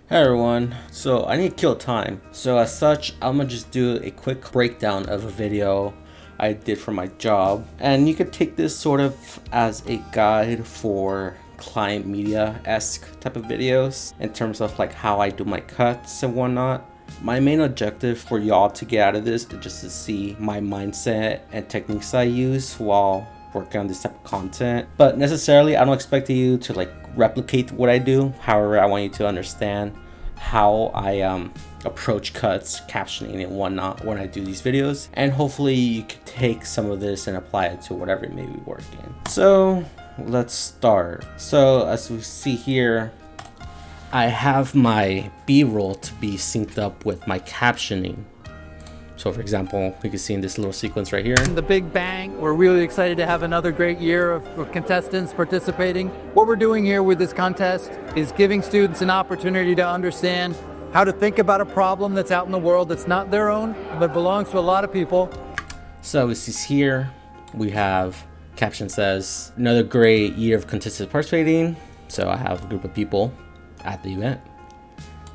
Hey everyone, so I need to kill time. So as such, I'm gonna just do a quick breakdown of a video I did for my job. And you could take this sort of as a guide for client media-esque type of videos in terms of like how I do my cuts and whatnot. My main objective for y'all to get out of this is just to see my mindset and techniques I use while working on this type of content. But necessarily, I don't expect you to like replicate what I do. However, I want you to understand how I approach cuts, captioning, and whatnot when I do these videos. And hopefully you can take some of this and apply it to whatever it may be working. So let's start. So as we see here, I have my B-roll to be synced up with my captioning. So for example, we can see in this little sequence right here. The Big Bang, we're really excited to have another great year of contestants participating. What we're doing here with this contest is giving students an opportunity to understand how to think about a problem that's out in the world that's not their own, but belongs to a lot of people. So we see here, we have caption says, another great year of contestants participating. So I have a group of people at the event.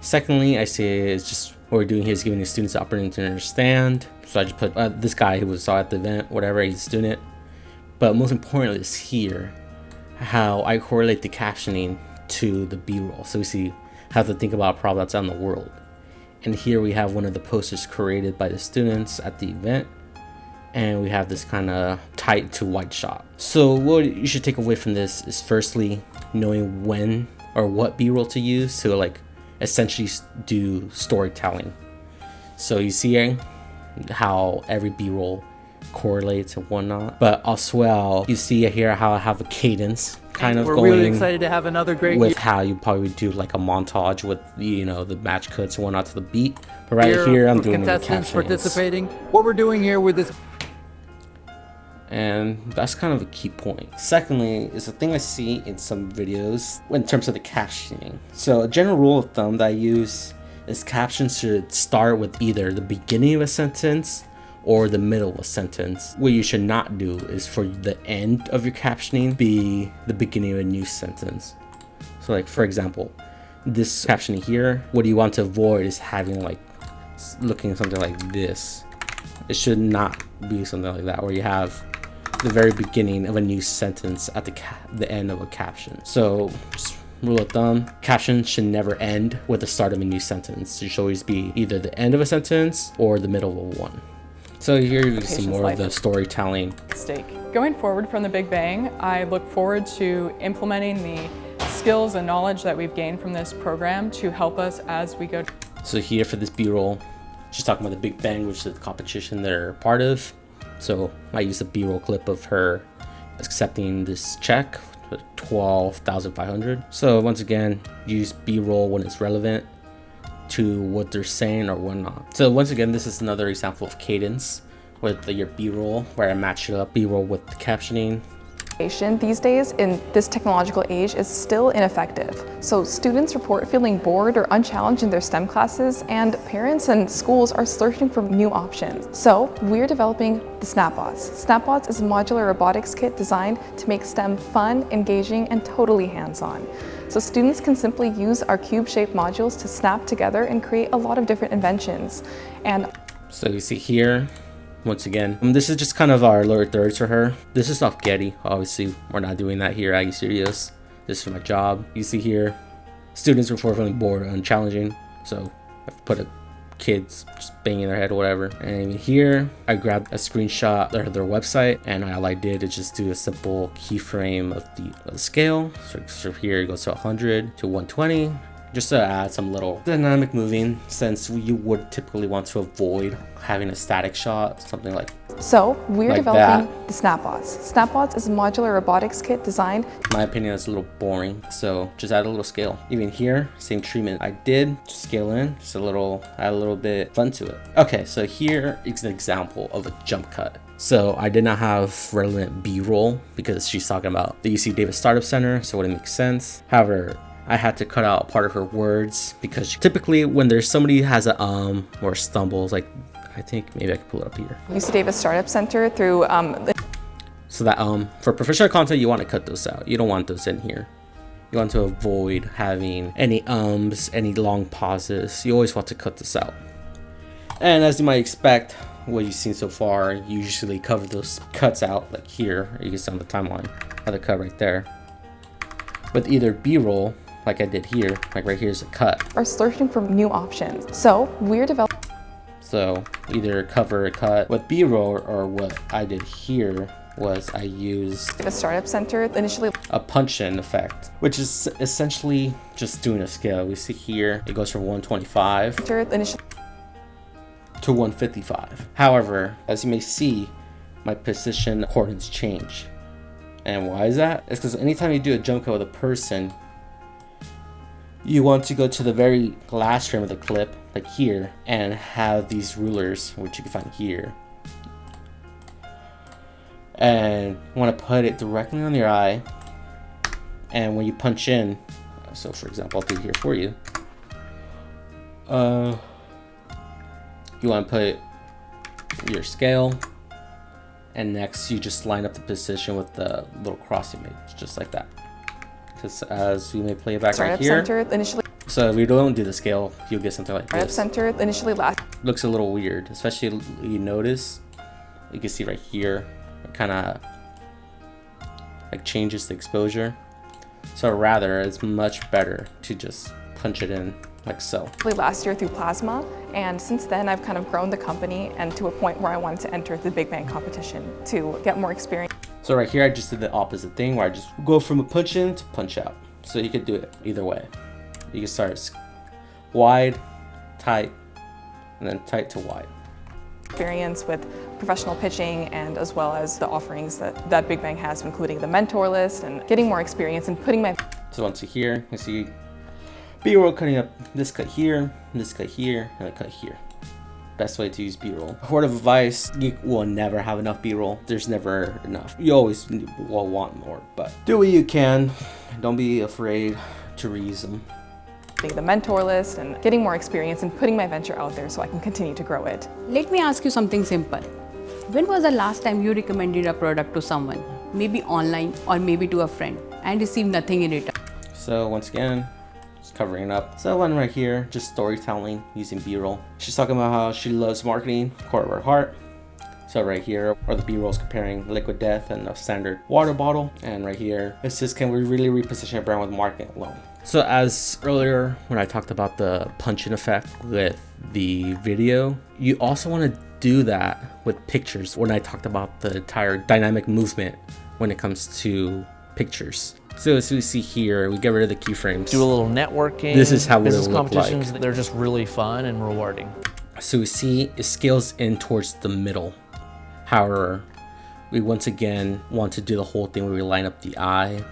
Secondly, I say it's just what we're doing here is giving the students the opportunity to understand. So I just put this guy who was at the event, whatever, he's a student. But most importantly is here, how I correlate the captioning to the B-roll. So we see how to think about a problem that's out in the world. And here we have one of the posters created by the students at the event. And we have this kind of tight to wide shot. So what you should take away from this is firstly, knowing when or what B-roll to use to like essentially do storytelling. So you see how every B-roll correlates and whatnot, but as well you see here how I have a cadence kind of we're going really excited to have another great with year. how you probably do like a montage with the match cuts and whatnot to the beat. But right here I'm doing the contestants captions. participating. What we're doing here with this, And that's kind of a key point. Secondly, is a thing I see in some videos in terms of the captioning. So a general rule of thumb that I use is captions should start with either the beginning of a sentence or the middle of a sentence. What you should not do is for the end of your captioning be the beginning of a new sentence. So like for example, this captioning here, what you want to avoid is having like looking at something like this. It should not be something like that where you have the very beginning of a new sentence at the end of a caption. So just rule of thumb, captions should never end with the start of a new sentence. It should always be either the end of a sentence or the middle of one. So here you see more of the storytelling. Going forward from the Big Bang, I look forward to implementing the skills and knowledge that we've gained from this program to help us as we go. So here for this B-roll, she's talking about the Big Bang, which is the competition they're part of. So I used a B-roll clip of her accepting this check for $12,500. So once again, use B-roll when it's relevant to what they're saying or whatnot. So once again, this is another example of cadence with your B-roll where I match it up B-roll with the captioning. These days in this technological age is still ineffective. So students report feeling bored or unchallenged in their STEM classes, and parents and schools are searching for new options. So we're developing the Snapbots. Snapbots is a modular robotics kit designed to make STEM fun, engaging, and totally hands-on. So students can simply use our cube-shaped modules to snap together and create a lot of different inventions. And so you see here, once again, this is just kind of our lower thirds for her. This is off Getty. Obviously, we're not doing that here at Aggie Studios. This is my job. You see here, students report feeling bored and challenging. So I've put a kids just banging their head or whatever. And here, I grabbed a screenshot of their website, and all I did is just do a simple keyframe of the scale. So here it goes to 100 to 120. Just to add some little dynamic moving, since you would typically want to avoid having a static shot, something like so we're like developing that. the Snapbots. Snapbots is a modular robotics kit designed. In my opinion, it's a little boring, so just add a little scale. Even here, same treatment I did, just scale in, just add a little bit fun to it. Okay, so here is an example of a jump cut. So I did not have relevant B-roll because she's talking about the UC Davis Startup Center, so it wouldn't make sense. However, I had to cut out part of her words because typically when there's somebody who has a or stumbles, like I think maybe I can pull it up here. UC Davis Startup Center through so that for professional content you want to cut those out. You don't want those in here. You want to avoid having any ums, any long pauses. You always want to cut this out. And as you might expect, what you've seen so far, you usually cover those cuts out like here. You can see on the timeline, another cut right there. With either B-roll, like I did here, like right here's a cut. Are searching for new options. So we're developing. So either cover a cut with B-roll, or what I did here was I used The Startup Center initially a punch-in effect, which is essentially just doing a scale. We see here it goes from 125 to 155. However, as you may see, my position coordinates change. And why is that? It's because anytime you do a jump cut with a person, you want to go to the very last frame of the clip, like here, and have these rulers, which you can find here. And want to put it directly on your eye. And when you punch in, so for example, I'll do it here for you. You want to put your scale, and next you just line up the position with the little cross you made, just like that. Because as we may play it back right here. So if we don't do the scale, you'll get something like this. Looks a little weird, especially you notice. You can see right here, it kind of like changes the exposure. So rather, it's much better to just punch it in like so. Last year through Plasma, and since then I've kind of grown the company and to a point where I wanted to enter the Big Bang competition to get more experience. So right here I just did the opposite thing where I just go from a punch in to punch out. So you could do it either way. You can start wide, tight, and then tight to wide. Experience with professional pitching, and as well as the offerings that Big Bang has, including the mentor list and getting more experience and putting my... So once you're here, you see B-roll cutting up this cut here, this cut here, and a cut here. Best way to use B-roll. Word of advice, you will never have enough B-roll. There's never enough. You always will want more, but do what you can. Don't be afraid to reuse them. The mentor list and getting more experience and putting my venture out there so I can continue to grow it. Let me ask you something simple. When was the last time you recommended a product to someone, maybe online or maybe to a friend, and received nothing in return? So once again, just covering up. So one right here, just storytelling using B-roll. She's talking about how she loves marketing, core of her heart. So right here are the B-rolls comparing Liquid Death and a standard water bottle. And right here, it says, can we really reposition a brand with marketing alone? So as earlier, when I talked about the punch-in effect with the video, you also want to do that with pictures when I talked about the entire dynamic movement when it comes to pictures. So as we see here, we get rid of the keyframes. Do a little networking. This is how it business will look competitions. like. They're just really fun and rewarding. So we see it scales in towards the middle. However, we once again want to do the whole thing where we line up the eye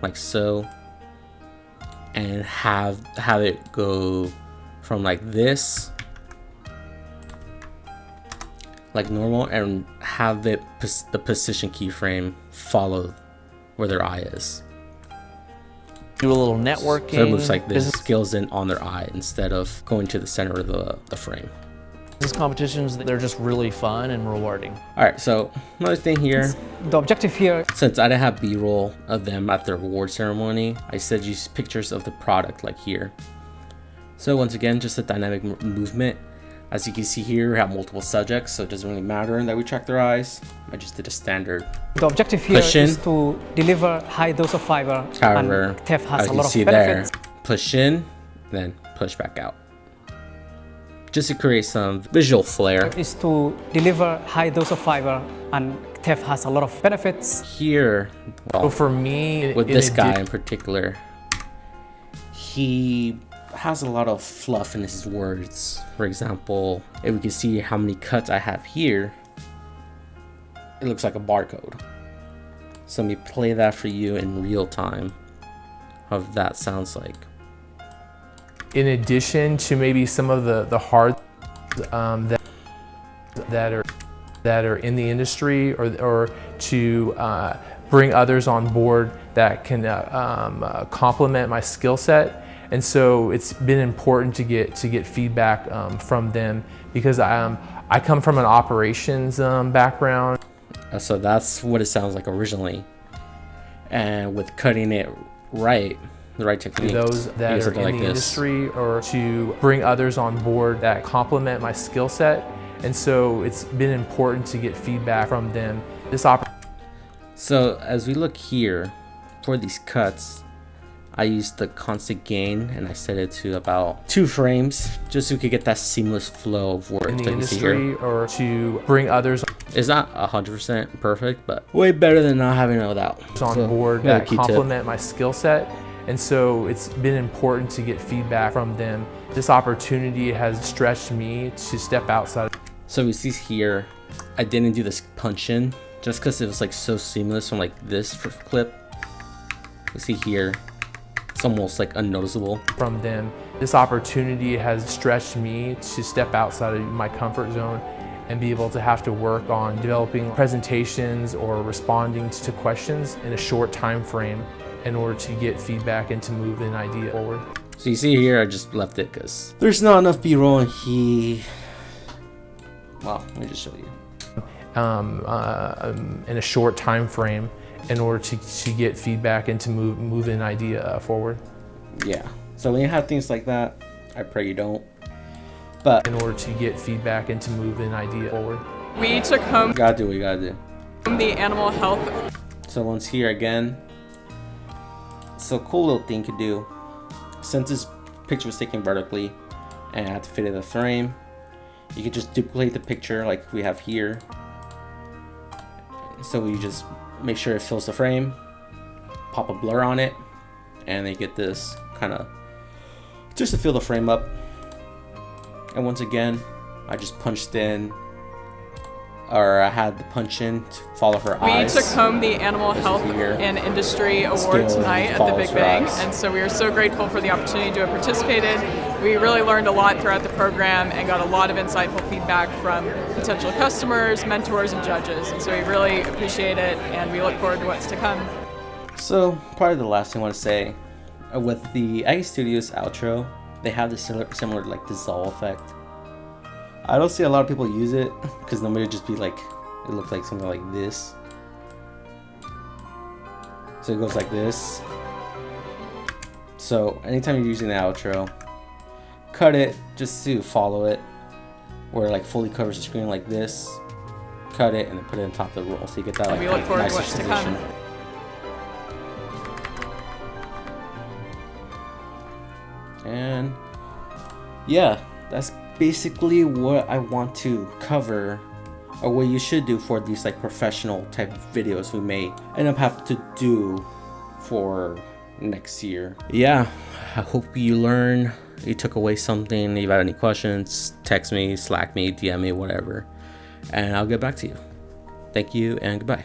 like so, and have it go from like this, like normal, and have the position keyframe follow where their eye is. Do a little networking. So it looks like this, scales in on their eye instead of going to the center of the frame. Business competitions, they're just really fun and rewarding. All right, so another thing here. The objective here, Since I didn't have B-roll of them at their award ceremony, I said use pictures of the product like here. So once again, just a dynamic movement. As you can see here, we have multiple subjects, so it doesn't really matter that we track their eyes. I just did a standard. the objective here Push in. is to deliver high dose of fiber. However, and TEF has as a you lot of see benefits. there, push in, then push back out. Just to create some visual flair. Is to deliver high dose of fiber, and TEF has a lot of benefits. Here, well, So for me, with this guy in particular, he has a lot of fluff in his words. For example, if we can see how many cuts I have here, it looks like a barcode. So let me play that for you in real time, how that sounds like. In addition to maybe some of the hard that are in the industry, or to bring others on board that can complement my skill set. And so it's been important to get feedback from them, because I come from an operations background. So that's what it sounds like originally. And with cutting it right, the right technique. Those that are in like the this. industry, or to bring others on board that complement my skill set. And so it's been important to get feedback from them. So as we look here, for these cuts, I used the constant gain and I set it to about 2 frames just so we could get that seamless flow of work in the that you see here. industry, or to bring others It's not 100% perfect, but way better than not having it without. on board that complement my skill set. And so it's been important to get feedback from them. This opportunity has stretched me to step outside. So we see here, I didn't do this punch in just because it was like so seamless from like this clip. We see here, it's almost like unnoticeable. From them, this opportunity has stretched me to step outside of my comfort zone and be able to have to work on developing presentations or responding to questions in a short time frame in order to get feedback and to move an idea forward. So you see here, I just left it because there's not enough B-roll, and well, let me just show you. In a short time frame in order to get feedback and to move an idea forward. Yeah, so when you have things like that, I pray you don't. But in order to get feedback and to move an idea forward. We took home you gotta do what you gotta do. the animal health. So once here again, so cool little thing you could do, since this picture was taken vertically and I had to fit it in the frame, you could just duplicate the picture like we have here. So we just make sure it fills the frame, pop a blur on it, and they get this kind of just to fill the frame up. And once again, I just punched in, or I had the punch in to follow her eyes. We took home the Animal Health and Industry Award tonight at the Big Bang, and so we are so grateful for the opportunity to have participated. We really learned a lot throughout the program and got a lot of insightful feedback from potential customers, mentors, and judges, and so we really appreciate it, and we look forward to what's to come. So probably the last thing I want to say, with the Aggie Studios outro, they have this similar like dissolve effect. I don't see a lot of people use it because nobody would just be like, it looked like something like this. So it goes like this. So anytime you're using the outro, cut it just to follow it, where it like fully covers the screen like this. Cut it and then put it on top of the roll so you get that like we look forward to nicer what's to position. come. And yeah, that's basically what I want to cover, or what you should do for these like professional type of videos we may end up having to do for next year. Yeah, I hope you learn, you took away something. If you have any questions, text me, Slack me, DM me, whatever, and I'll get back to you. Thank you and goodbye.